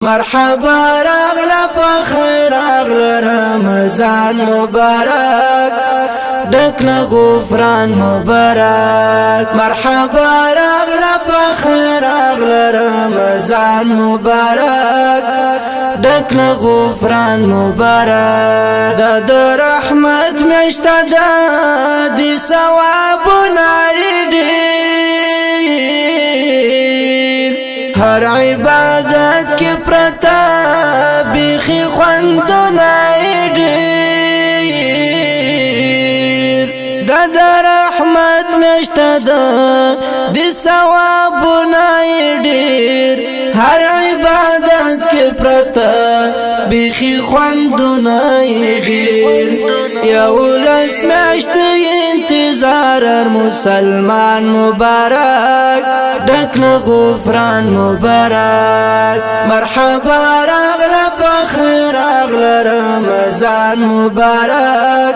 مرحبا راغلا بخير راغلا رمضان مبارك دکنا غفران مبارك مرحبا راغلا بخير راغلا رمضان مبارك دکنا غفران مبارك د رحمت میشته د ثوابونه هر عبادت کی پرتا بیخی خوندونه ډیر د رحمت میشته د ثوابونه ډیر هر عبادت کی پرتا بیخی خوندونه ډیر یو لس میاشته انتظار مسلمان مبارک دکنا غفران مبارك مرحبا راغلا بخير راغلا رمضان مبارك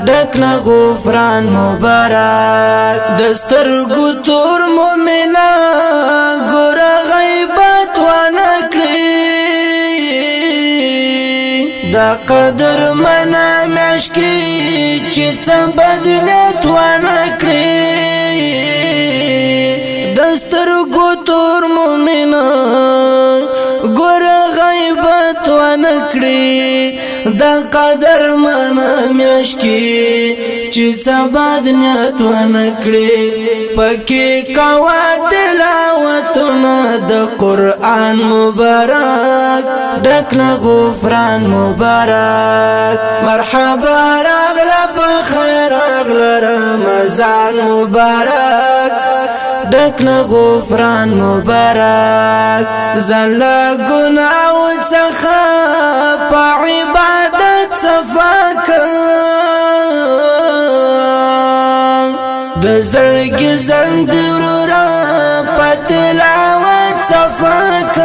دکنا غفران مبارك دسترگو تور مؤمنا ګور غیبت ونکړي دا قدر منا مشکی چې څه بدلت ونکړي دسترگو تور مومنان ګور غیبت ونکړي دا قدر منا میاشکی چې څه بد نیت ونکړي پکې کوا تلاوتونه د قرآن مبارک دکنا غفران مبارک مرحبا راغلا بخير راغلا رمضان مبارک دکنا غفران مبارک زلا گناو څخه په عبادت صفاک د زړګي زندورا په تلاوت صفاک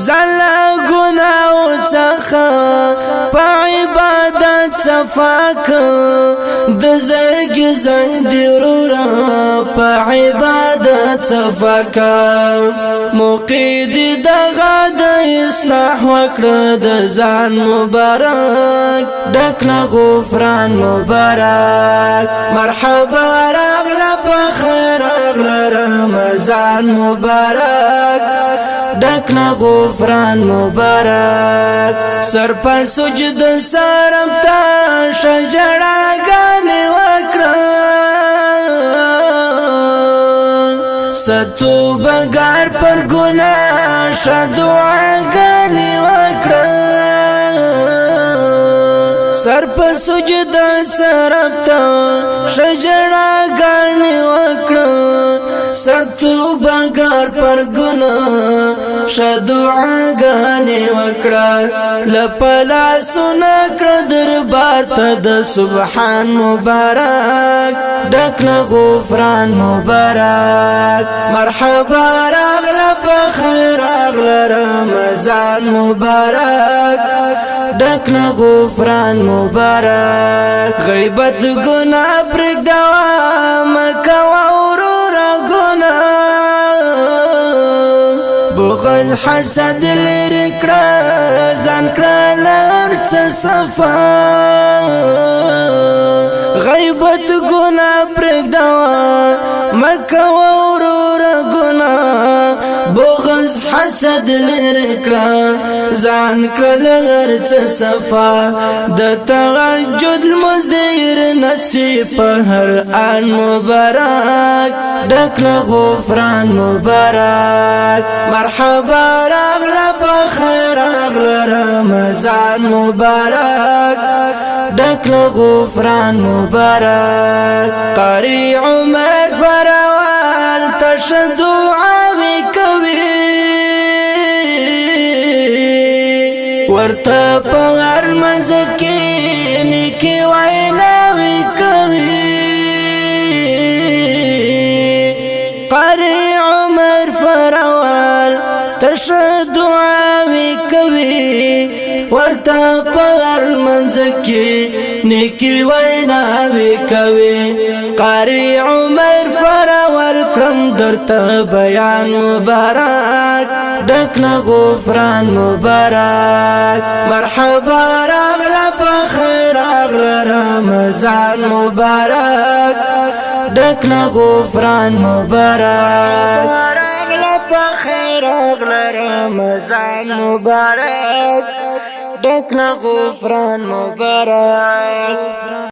زلا گناو څخه په عبادت صفاک د زړګي زندورا په عبادت صفاک موقید دغه د اصلاح وکړه د ځان مبارک دکنا غفران مبارک مرحبا راغلا بخير راغلا رمضان مبارک دکنا غفران مبارک سر په سجد سرم تا شجړاګانې وکړه ستو بګار پر ګناه ش دعاګانې وکړه سر په سجد سرم تا شجړاګانې وکړه ستو بګار پر ګناه ش دعاګانې وکړه لپلا سنا کړ دربار ته د سبحان مبارک دکنا غفران مبارک مرحبا راغلا بخير راغلا رمضان مبارک دکنا غفران مبارک غیبت ګناه پرېږدوه مکوه وروره بغض حسد لري کړه ځان کړه لار څه صفا غیبت ګناه پرېږدوه مکوه وروره ګناه بغض حسد لري کړه ځان کړه لار څه صفا د تهجد لمونځ ډېر نصیب په هر آن مبارک دکنا غفران مبارک مرحبا راغلا بخير راغلا رمضان مبارك دکنا غفران مبارك قاری عمر فروال تشدو عامی کوي ورته په هر منځ کې نیکي ویناوي کوي قاری عمر فروال تشدو عامی کوي ورته په هر منځ کې نیکی ویناوي کوي قاری عمر فرول وکړم درته بیان مبارک ډکله غفران مبارک مرحبا راغله په خیر راغله رمضان مبارک ډکله غفران مبارک راغله په خیر راغله رمضان مبارک ډکله غفران مبارک